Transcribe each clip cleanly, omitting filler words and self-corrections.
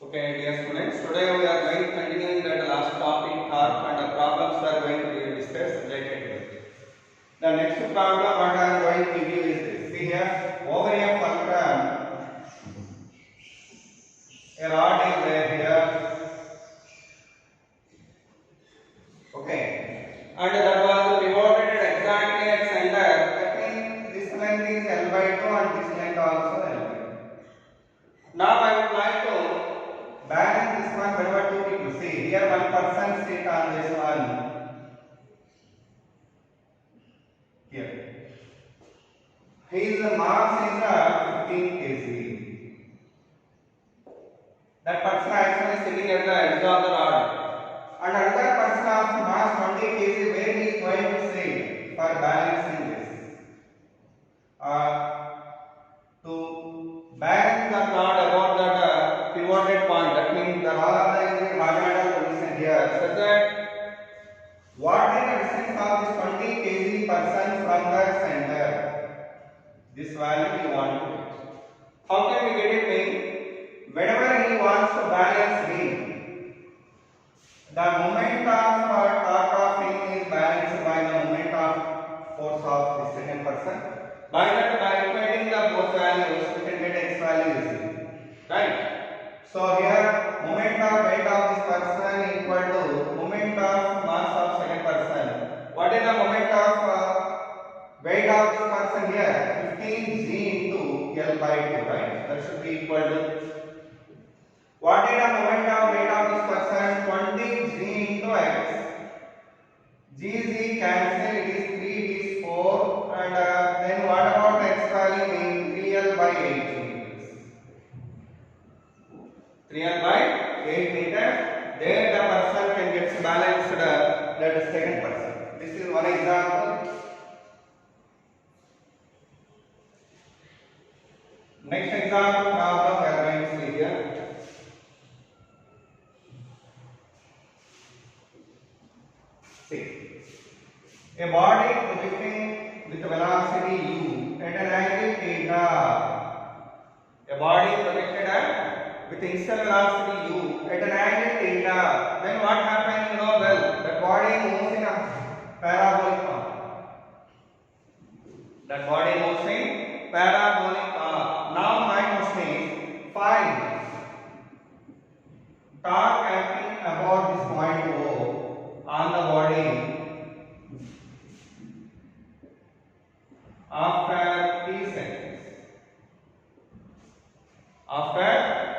Okay, dear students, today we are going to continue that last topic torque and the problems we are going to discuss related to it. The next problem what I am going to give you is this. See here, over a fulcrum, a rod is there here. Okay, and that was pivoted exactly at center. That means this length is L by 2 and this length also L by 2. Now I would like to balance this one whenever two people. See here, one person sit on this one here. His mass is 15 kg. That person actually sitting at the edge of the rod. And another person of mass 20 kg, where he is going to sit for balancing this? To balance the rod about that pivoted point. That means the rod is in horizontal position here, such that what is the distance of this 20 kg person from the center? This value you want to get. How can we get it? Mean whenever he wants to balance him, the moment of torque of him is balanced by the moment of force of the second person. By that, by equating the both values, we can get x value easily, right? So here, moment of weight of this person equal to moment of mass of second person. What is the moment of weight of this person here? 15 g into L by 2, right? That should be equal to. What is the moment of weight of this person? 20 g into x. G cancel, it is 3, it is 4, and then what about x value? Mean 3L by 8 meters. 3L by 8 meters. There the person can get balanced, that is second person. This is one example. Next example problem we are going to see here. See. A body projecting with velocity u at an angle theta. A body projected with initial velocity u at an angle theta. Then what happens? You know well. That body moves in a parabolic path. That body moves in parabolic path. Now my question is, find torque acting about this point O on the body after t seconds. After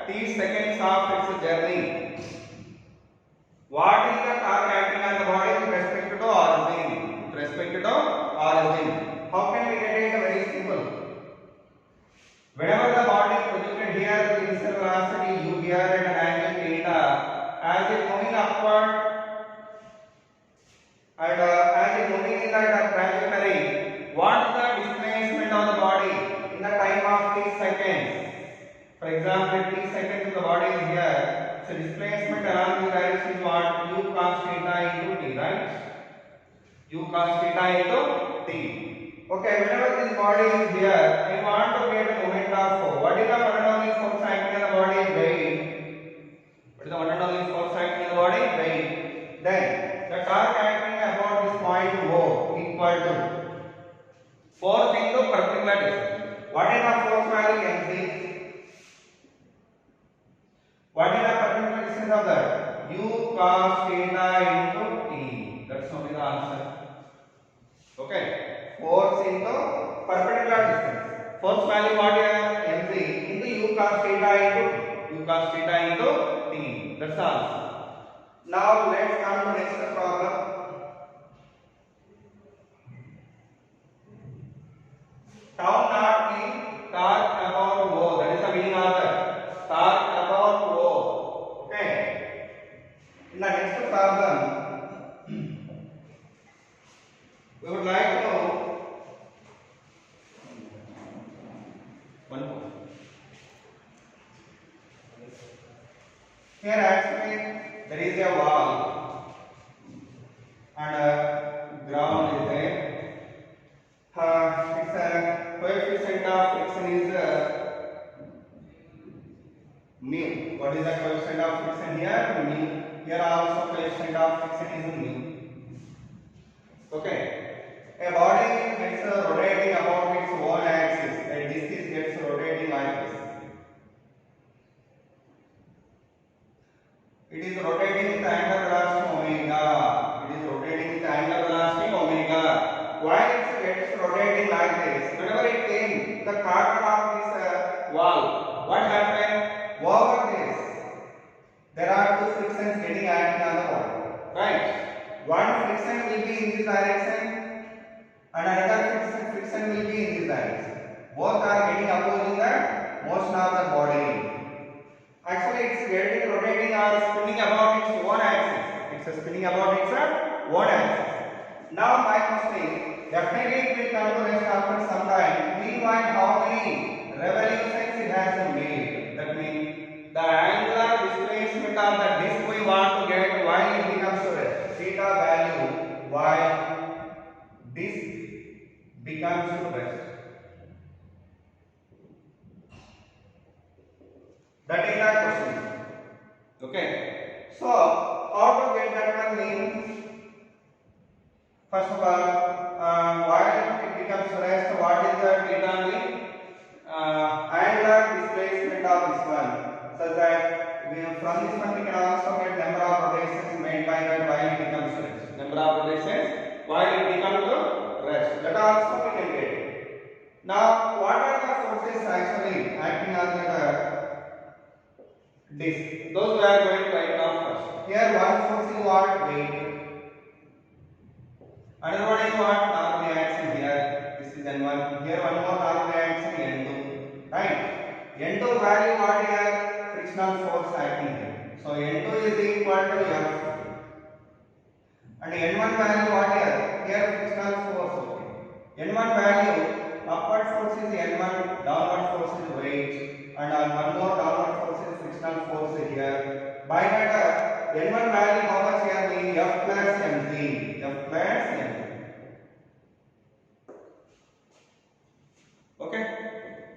t seconds of its journey, what is the torque acting on the body with respect to origin? With respect to origin. How can we get it? Very simple. Whenever the body projected here with initial velocity u here at an angle theta, as it moving upward and as it moving in that trajectory, what is the displacement of the body in the time of t seconds? For example, t seconds the body is here. So displacement along this direction is what? U cos theta into t, right? U cos theta into t. Okay, whenever this body is here, I want to get a moment of force. What is the one and only force acting on the body? Weight. What is the one and only force acting on the body? Weight. Then the torque acting about this point O equal to force into perpendicular distance. What is the force value? mc? What is the perpendicular distance of that? U cos theta into t. That's only the answer. Okay. Force into perpendicular distance. Force value what is mc into u cos theta into t. U cos theta into t. That's the answer. Now let's come to next problem. Tau naught means torque about O. That is the meaning of that. Torque about O. Okay. In the next problem, we would like to know one more. Here actually there is a wall and ground is there. Its coefficient of friction is mu. What is the coefficient of friction here? Mu. Here also coefficient of friction is mu. Okay. A body gets rotating about its own axis. A disc gets rotating like this. It is rotating with angular velocity omega. It is rotating with angular velocity omega. Why it gets rotating like this? Whenever it came, the corner of this wall, what happened? Over this, there are two frictions getting acting on the wall, right? One friction will be in this direction, and another friction will be in this direction. Both are getting opposing the motion of the body. Actually, it's getting rotating or spinning about its own axis. It's spinning about its own axis. Now, my question is, definitely it will come to rest after some time. Meanwhile, how many revolutions it has made? That means the angular displacement of the disc we want to get while it becomes to rest. Theta value while disc becomes to rest. That is the question. Okay. So, how to get that one means? First of all, while it becomes rest, what is the theta mean? Angular displacement of this one. So that from this one we can also get number of rotations made by that while it becomes rest. Number of rotations while it becomes to rest. That also we can get. Now, what are the forces actually acting on the disc? Those we are going to write down first. Here one force is what? Weight. Another one is what? Normal reaction here. This is N1. Here one more normal reaction N2. Right? N2 value what here? Frictional force acting here. So N2 is equal to F. And N1 value what here? Here frictional force. Okay. N1 value, upward force is N1, downward force is weight. And one more downward force is frictional force here. By that N1 value how much here means F plus mg. F plus mg. Okay.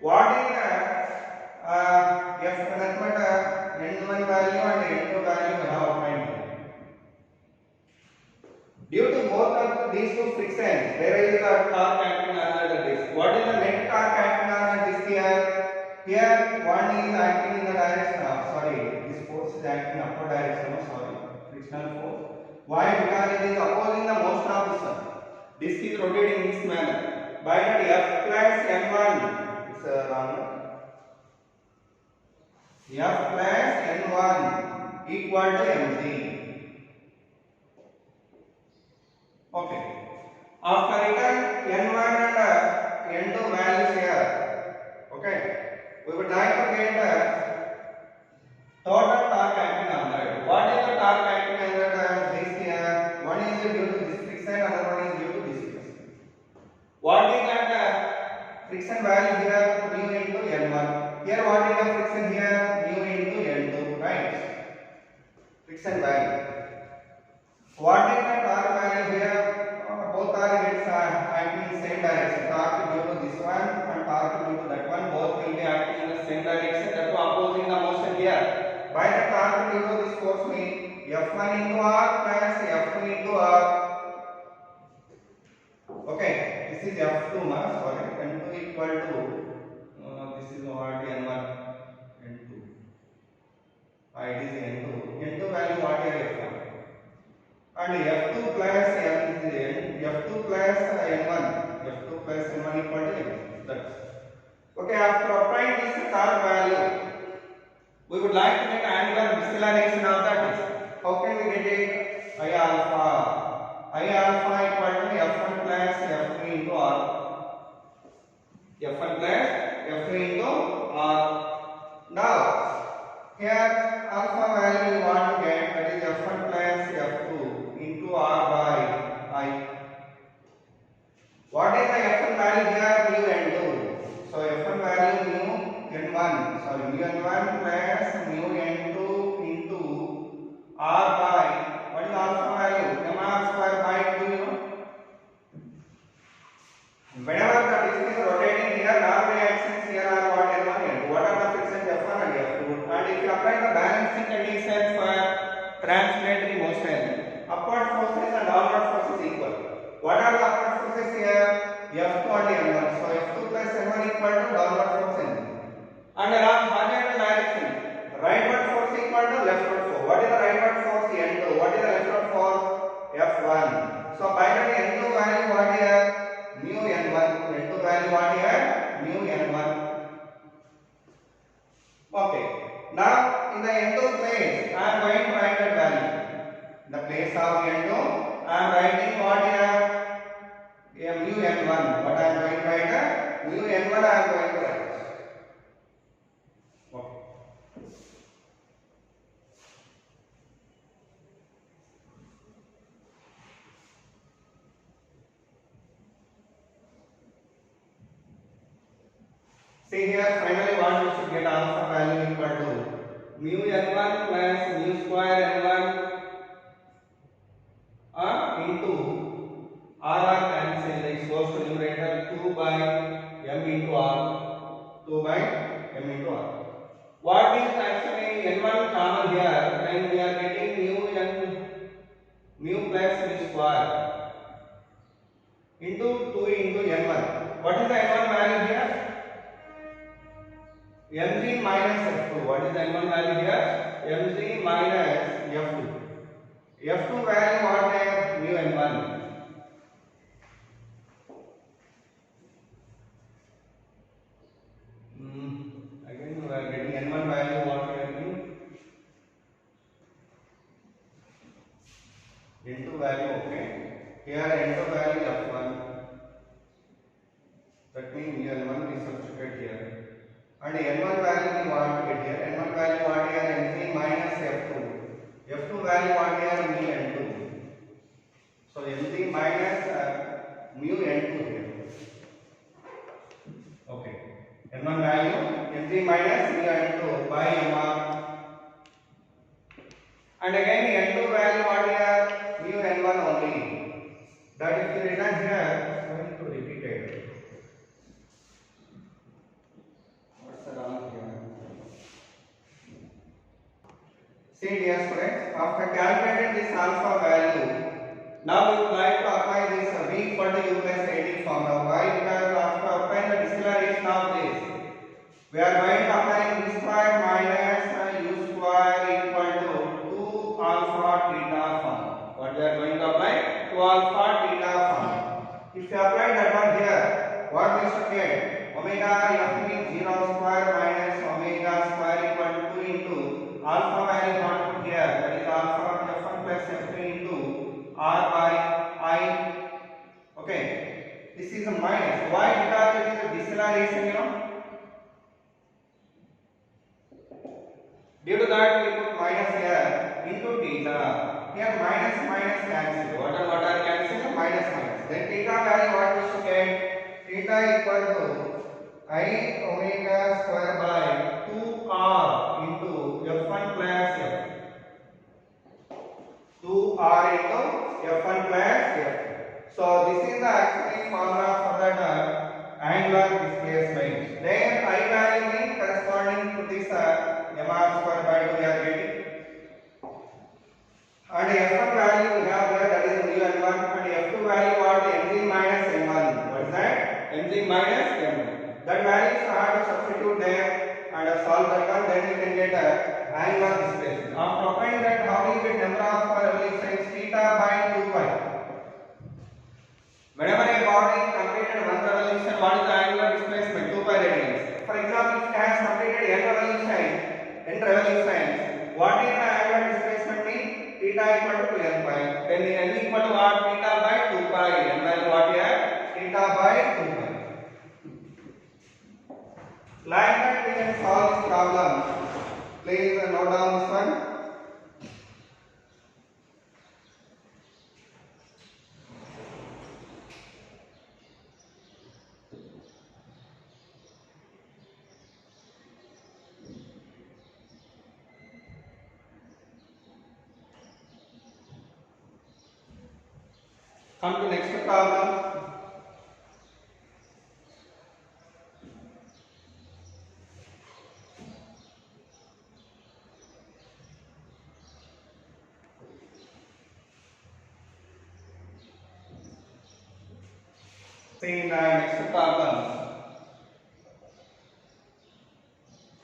What is the F N1 value and N2 value we have obtained here? Due to both of these two frictions, there is a torque acting on the disc. What is the net torque acting on the disc here? Here one is acting in the direction of, this force is acting upward direction, frictional force. Why? Because it is opposing the motion of this one. Disc is rotating in this manner. By that F plus N1, it's wrong. F plus N1 equal to mg. Okay. After return N1 and N2 values here. Okay. We would like to get the total torque acting on that. What is the torque acting on that disc here? One is due to this friction, another one is due to this friction. What is that friction value here? Mu into N1. Here what is the friction here? Mu into N2, right? Friction value. What is the torque value here? Both are acting in same direction. Torque due to this one and torque due to that one. Both will be acting in the same direction. That was opposing the motion here. By the torque due to this force means F1 into R plus F2 into R. Okay, this is F2 N2 equal to this is what N1 N2. It is N2. N2 value what here F1. And F2 plus F2 plus N1. F2 plus N1 equal to N1. That's okay. After applying this torque value, we would like to get angular deceleration of that disc. How can we get it? I alpha. I alpha equal to F1 plus F3 into R. F1 plus F3 into R. Now, here alpha value we want to get, that is F1 plus F2 into R by I. What is the F1 value here? Mu N2. So F1 value mu N1. Mu N1 plus mu N2 into R by, what is alpha value? MR square by 2, you know. Whenever the disc is rotating here, normal reactions here are what N1 N2. What are the frictions F1 and F2? And if you forces and downward forces equal. What are the upward forces here? F2 and N1. So F2 plus N1 equal to downward force N2. And along horizontal direction, rightward force equal to leftward force. What is the rightward force? N2. What is the leftward force? F1. So by that N2 value what here? Mu N1. N2 value what here? Mu N1. Okay. Now in the N2 place, I am going to write that value. In the place of N2, I am writing what here? Mu N1. What I am going to write? Mu N1 I am going to write. Okay. See here, finally what we should get alpha value equal to mu N1 plus mu square N1 into R cancel, this goes to numerator 2 by m into R. 2 by m into R. What is actually N1 common here? Then we are getting mu plus mu square into 2 into N1. What is the N1 value here? Mg minus F2. What is the N1 value here? Mg minus F2. F2 value what is mu N1? Again we are getting N1 value what we are getting? N2 value, okay. Here N2 value F1. That means mu N1 is substituted here. And N1 value we want to get here. N1 value what here? Mg minus F2. F2 value what here? Mu N2. So Mg minus mu N2 here. Okay. N1 value Mg minus mu N2 by Mr. And again N2 value what here? Mu N1 only. That if you written here, I am going to repeat it. See dear students, after calculating this alpha value, now we would like to apply this V equal to U plus AD formula. Why? Because after applying the deceleration of this, we are going to apply V square minus U square equal to 2 alpha theta formula. What we are going to apply? 2 alpha theta formula. If you apply that one here, what we should get? Omega F means 0 square minus omega square equal to 2 into alpha value not put here, that is alpha F1 plus F3 into R by I. Okay, this is a minus. Why? Because it is a deceleration, you know. Due to that we put minus here into theta. Here minus minus cancel. What are cancelled? Minus minus. Then theta value what we should get? Theta equal to I omega square by 2R into F1 plus F. 2R into F1 plus F. So this is the actual formula for that angular displacement. Then I value means corresponding to this mr square by 2 we are getting. And F1 value we have here, that is mu N1, and F2 value what? Mg minus N1. What is that? Mg minus N1. That value is hard to substitute there and solve that one, then you can get angular displacement. After applying that, how do you get number of revolutions? Theta by 2 pi. Whenever a body completed one revolution, what is the angular displacement? 2 pi radians. For example, if it has completed n revolutions, what is the angular displacement mean? Theta equal to 2n pi. Then n equal to what? Theta by 2 pi. N value what here? Theta by 2 pi. Like that we can solve this problem. Please note down this one. Come to next problem. See in the next problem,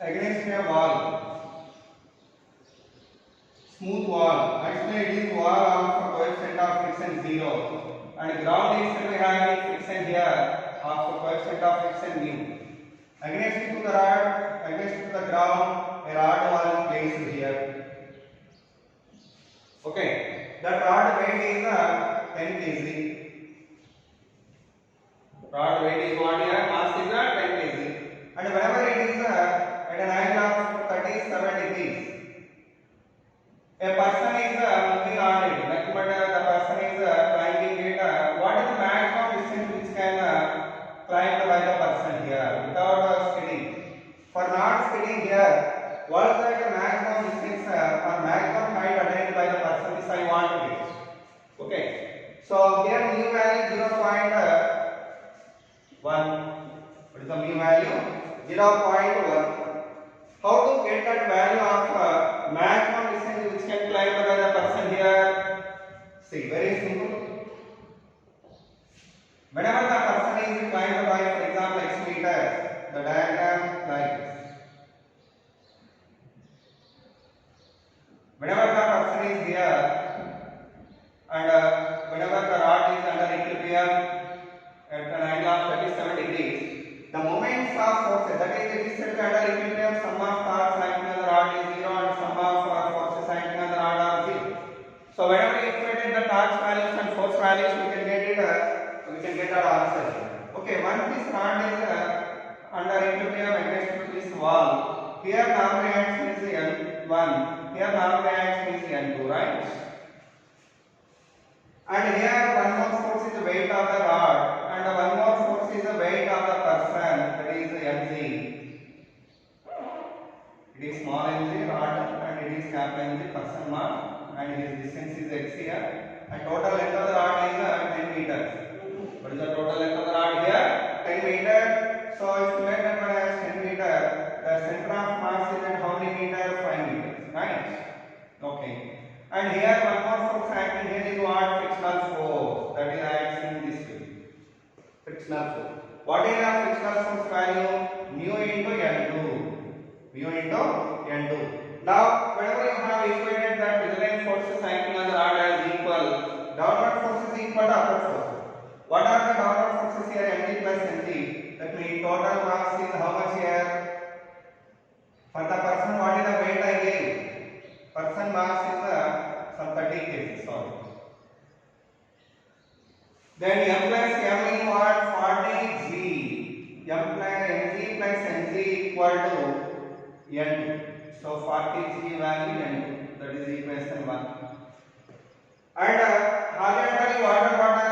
against a wall, smooth wall. Actually, it is wall of coefficient of friction 0, and ground is we have friction here of coefficient of friction mu. Against to the rod, against to the ground, a rod was placed here. Okay, that rod weight is 10 kg. Rod weight is what here? Mass is 10 kg. And whenever it is at an angle of 37 degrees, a person is moving on it. Like, but the person is climbing it. What is the maximum distance which can climbed by the person here without skidding? For not skidding here, what is the maximum distance or maximum height attained by the person? This I want to get. Okay. So here mu value 0.1. What is the mu value? 0.1. How to get that value of maximum distance which can climb by the person here? See, very simple. Whenever the person is climbed by, for example, x meters, the diagram like this. Whenever the person is here, and whenever the rod is under equilibrium at an angle of 37 degrees, the moments of forces, that is, it is set under equilibrium, sum of torques acting on the rod is 0 and sum of forces acting on the rod are 0. So whenever we equated the torques values and force values, we can get our answer here. Okay, once this rod is under equilibrium against this wall, here normal reaction is N1, here normal reaction is N2, right? And here one more force is the weight of the rod, and one more force is the weight of the person, that is mg. It is small mg rod and it is capital mg person mass, and his distance is x here, and total length of the rod is 10 meters. What is the total length of the rod here? 10 meters. So if you make that one as 10 meters, the center of mass is at how many meters? 5 meters, right? Okay. And here one more force acting here is what? Frictional force, that is acting this way. Frictional force. What is the frictional force value? Mu into N2. Mu into N2. Now, whenever you have equated that resultant forces acting on the rod as equal, downward force is equal to upward force. What are the downward forces here? Mg plus Ng. That means total mass is how much here? For the person, what is the weight I gave? Person mass is some 30 kg. Sorry. Then M plus M in what? 40 G. M plus Mg plus Ng equal to N2. So 40 G value N2. That is equation 1. And horizontally what are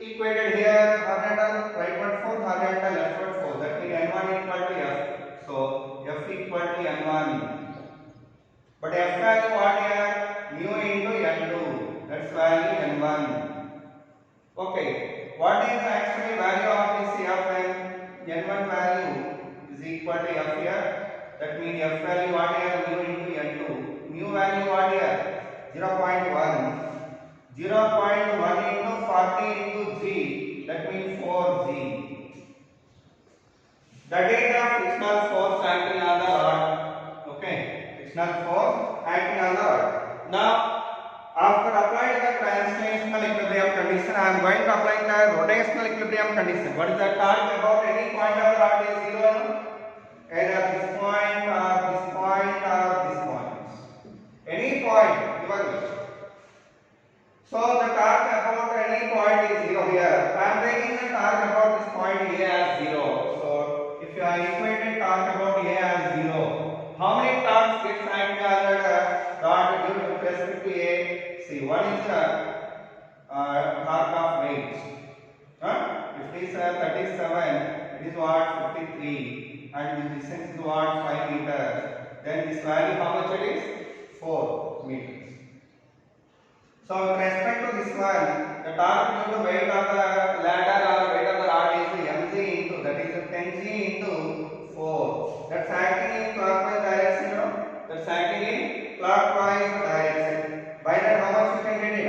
equated here? Horizontal rightward force, horizontal leftward force. That means N1 equal to F. So F equal to N1. But F value what here? Mu into N2. That's value N1. Okay. What is the actual value of this F? N1 value is equal to F here. That means F value what here? Mu into N2. Mu value what here? 0.1. 0.1 into 40 into G. That means 4G. That is the frictional force acting on the rod. Okay. Frictional force acting on the rod. Now, after applying the translational equilibrium condition, I am going to apply the rotational equilibrium condition. What is the torque about any point of the rod is 0? Either this point or this point or this point. Any point given. So the torque about any point is 0 here. I am taking the torque about this point A as 0. So if you are equating torque about A as 0, how many torques gets acting on the rod due to respect to A? See, one is the torque of weight. If it is 37, it is what? 53, and the distance is what? 5 meters. Then this value how much it is? 4 meters. So with respect to this one, the torque due to weight of the ladder or weight of the rod is mg into, that is 10g into 4. That's acting in clockwise direction, you know? That's acting in clockwise direction. By that how much you can get it?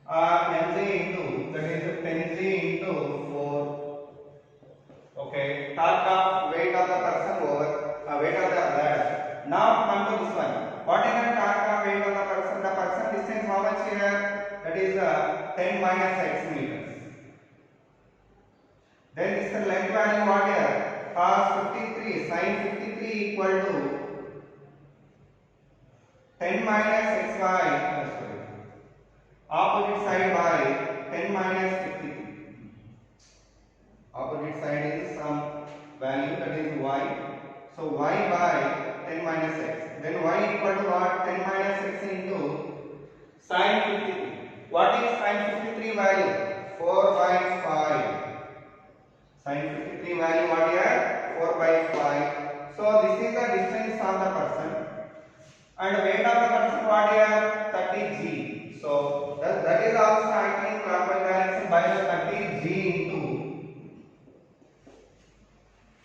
Mg into, that is 10g is 10 minus x meters. Then this is length value what here? Cos 53 sin 53 equal to 10 minus xy, sorry, opposite side by 10 minus 53. Opposite side is some value, that is y. So y by 10 minus x. Then y equal to what? 10 minus x into sin 53. What is sin 53 value? 4 by 5. Sin 53 value what here? 4 by 5. So this is the distance of the person. And weight of the person what here? 30 g. So that is also acting clockwise direction by the 30 g into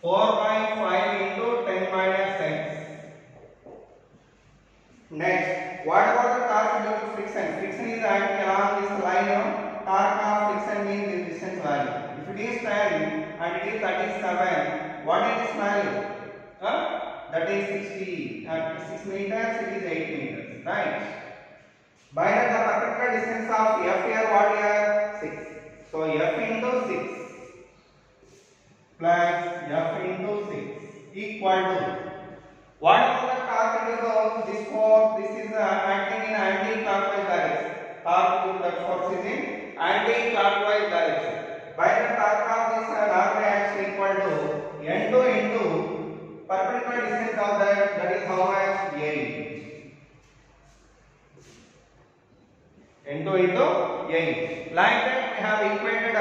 4 by 5 into 10 minus x. Next, what about the torque due to friction? Friction is acting along this line. Torque of friction means this distance value. If it is 10 and it is 37, what is this value? That is 60. At 6 meters, it is 8 meters. Right? By that, the particular distance of f here, what here? 6. So f into 6 plus f into 6 equal to what is the torque due to this force? This is acting in anti-clockwise direction. Torque due to that force is in anti-clockwise direction. By the torque of this normal axis equal to n2 into perpendicular distance of that is how much? 8. n2 into 8. Like that we have equated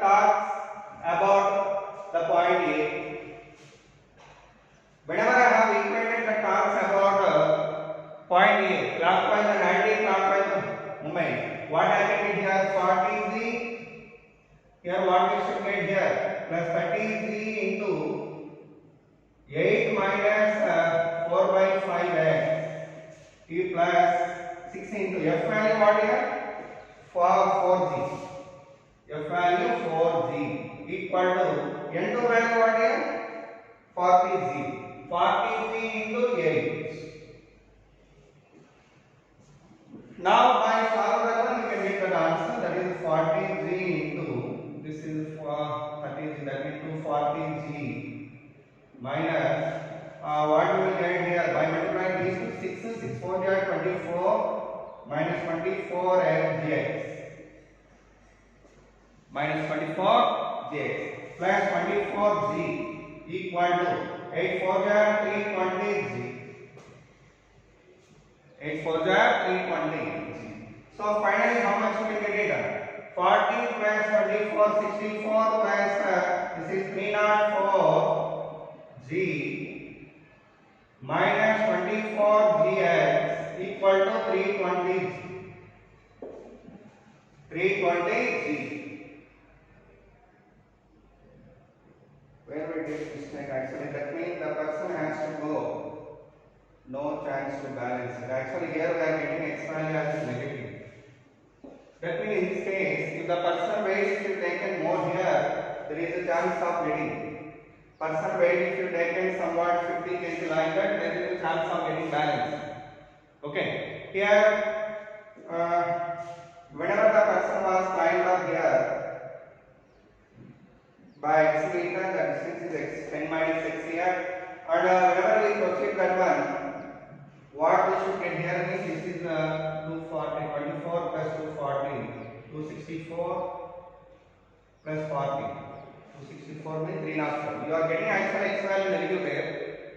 torques about the point A. Whenever I have equated the torques about point A, clockwise and anti-clockwise movement, what I can get here? 40 g. Here what we should get here? Plus 30 g into 8 minus 4 by 5x e plus 6 into f value what here? 4g. F value 4g equal to n2 value what here? 40g. 40g into 8. Now by solve that one you can get the answer, that is 40g into, this is 30g, that means 240g minus what we will get here by multiplying these two 6 4 24 minus 24 gx minus 24 gx plus 24g equal to 8 4 320g. 8 4 320g. So finally how much we can get it? 40 plus 24 64 plus this is 304 g minus 24 gx equal to 320 g. 320 g. Where we did mistake actually, that means the person has to go, no chance to balance it. Actually here we are getting x value as negative. That means in this case, if the person weight is taken more here, there is a chance of getting. Person weight if you taken somewhat 50 kg like that, there is a chance of getting balance. Okay. Here, whenever the person was climbed up here, by x meter, the distance is x 10 minus x here, and whenever we proceed that one, what we should get here means this is 240 24 plus 240 264 plus 40 264 means 304. You are getting actual x value negative there.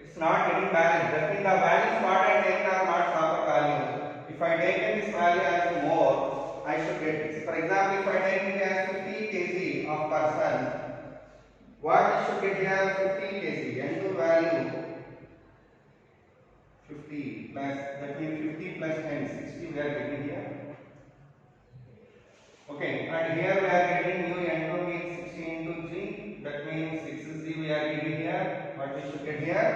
It's not getting balanced. That means the values what I take are not proper values. If I take this value as more, I should get this. For example, if I take it as 50 kg of person, what I should get here 50 kg, n2 value 50 plus, that means 50 plus 10, 60 we are getting here. Okay, and here we are getting new n2 means 60 into g, that means 6g we are getting here. What we should get here?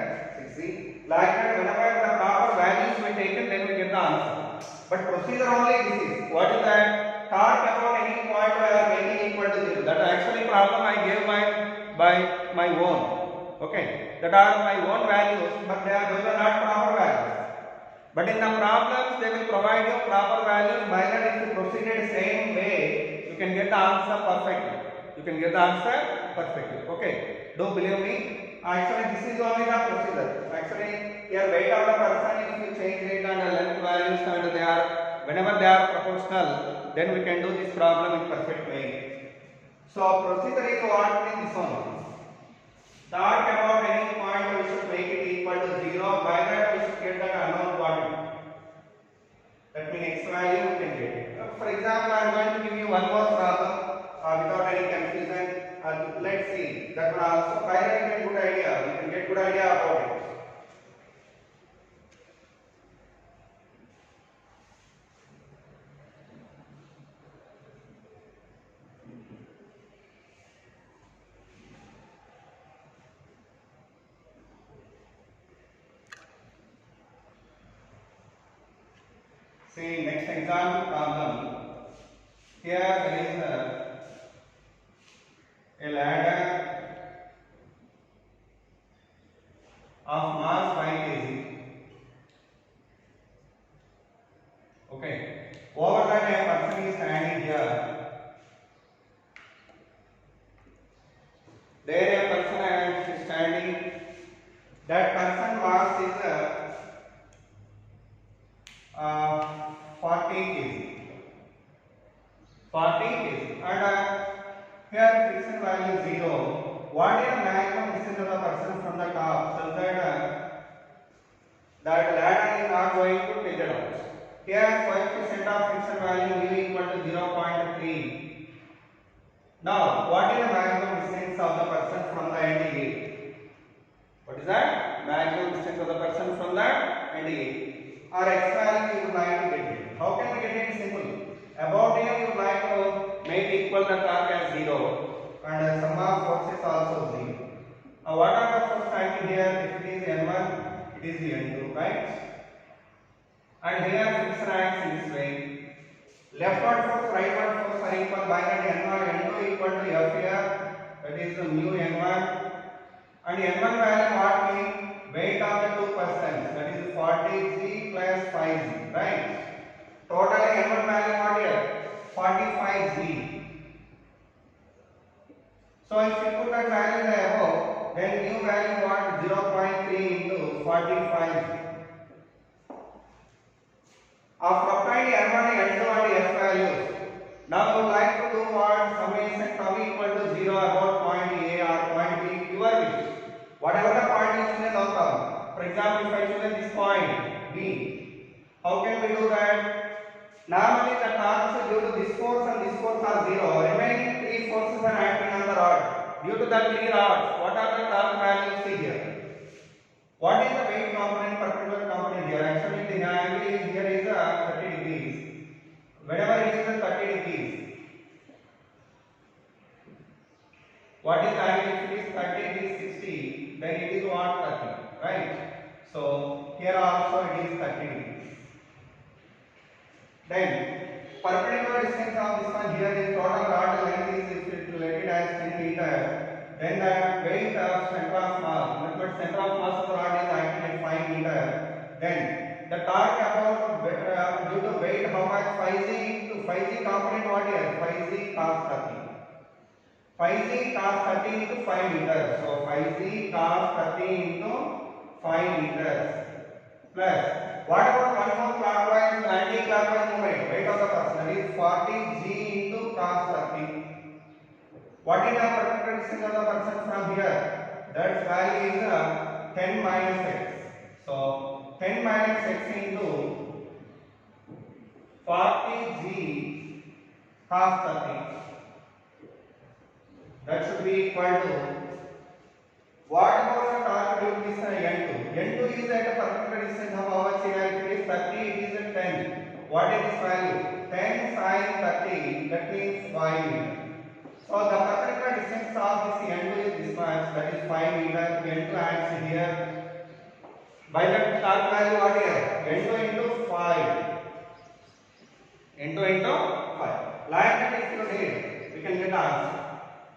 6g. Like that, whenever the proper values were taken, then we get the answer. But procedure only this is. What is that? Torque about any point we are making equal to 0. That actually problem I gave by my own. Okay, that are my own values, but those are not proper values. But in the problems, they will provide you proper values. By that, if you proceeded same way, you can get the answer perfectly. You can get the answer perfectly. Okay. Don't believe me. Actually, this is only the procedure. Actually, here weight of the person, if you change it and the length values and they are, whenever they are proportional, then we can do this problem in perfect way. So procedure is what in this one. Talk about any point we should make it equal to 0. By that we should get an unknown quantity. That means x value we can get it. For example, I am going to give you one more problem without any confusion. Let's see. That will also by that you get good idea. You can get good idea about it. See next example problem. Here there is a ladder of mass 5 kg. Okay. Over that a person is standing here. There a person is standing. That person mass is 40 kg. 40 kg. And here friction value 0. What is the maximum distance of the person from the top? So that ladder is not going to take it out. Here coefficient of friction value V equal to 0.3. Now, what is the maximum distance of the person from the end gate? What is that? Maximum distance of the person from the end gate. Or x value you would like to get it. How can we get it? Simple. About here you would like to make equal the torque as 0 and sum of forces also 0. What are the forces acting here? If it is N1, it is the N2, right? And here friction acts in this way. Leftward force, rightward force are equal. By that N1, N2 equal to F here. That is the mu N1. And N1 value what means? Weight of the two persons. That is 40g plus 5g. Right? Totally N1 value what here? 45g. So if you put that value in the above, then new value what? 0.3 into 45. After applying N1 and N2 and F values, now you would like to do what? Summation tau equal to 0 about point A or point B, your wish. Whatever the point is, no problem. For example, if I choose this point B, how can we do that? Normally the torques due to this force and this force are 0. Remaining three forces are acting on the rod. Due to the three rods, what are the torque values? See here. What is the weight component, perpendicular component here? Actually, the angle is here is 30 degrees. Whenever it is 30 degrees, what is the angle? If it is 30 degrees 60, then it is what? 30, right? So here also it is 30 degrees. Then perpendicular distance of this one here is total rod length is if related as 10 meter. Then the weight of center of mass, but center of mass of the rod is acting at 5 meter. Then the torque about due to weight how much? 5g component what here? 5g cos 30. 5g cos 30 into 5 meters. So 5g cos 30 into 5 meters plus. What about one more clockwise and anti-clockwise movement? Weight of the person, that is 40g into cos 30. What is the perpendicular distance of the person from here? That value is 10 minus x. So 10 minus x into 40g cos 30. That should be equal to what about the torque due to this N2? N2 is at a perpendicular distance of our here. If it is 30, it is at 10. What is this value? 10 sin 30, that means 5 meter. So the perpendicular distance of this N2 is this much, that is 5 meter. N2 acts here. By the torque value what here? N2 into 5. N2 into 5. Like that if you need, we can get the answer.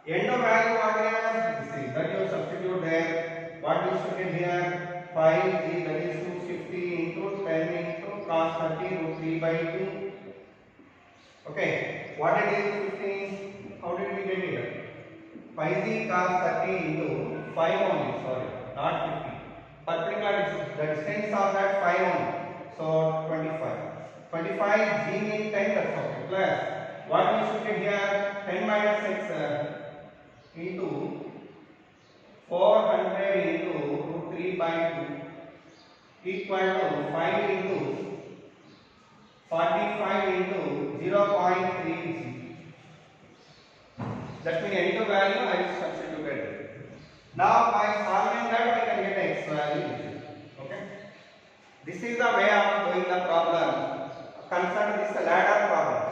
N2 value what here? This is that you substitute there. What you should get here? 5g, that is 250 into 10 into 3 by 2. Okay, what it is 15? How did we get it? Pi z cos 30 into 5 only, sorry, not 50. Perpendicular the distance of that 5 only. So 25. 25 g means 10, that's okay. Plus what we should get here 10 minus 6 into 400 into root 3 by 2 equal to 5 into 45 into 0.3 g. That means any value I will substitute it. Now by solving that we can get x value. Okay. This is the way of doing the problem. Concerned this ladder problem.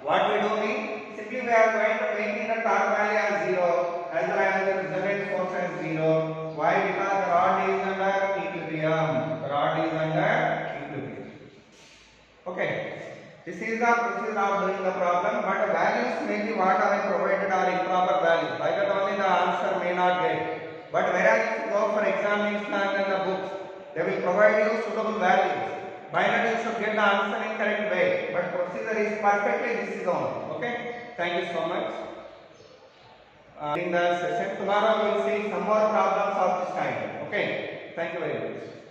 What we do means simply we are going to make the torque value as 0 as well as the resultant force as 0. Why? Because the rod is under equilibrium. The rod is under equilibrium. Okay. This is the procedure of doing the problem, but values may be what are provided are improper values. By that only the answer may not get. But whereas if you go for examination and in the books, they will provide you suitable values. By that you should get the answer in correct way. But procedure is perfectly this is only. Okay. Thank you so much. In the session tomorrow we will see some more problems of this kind. Okay. Thank you very much.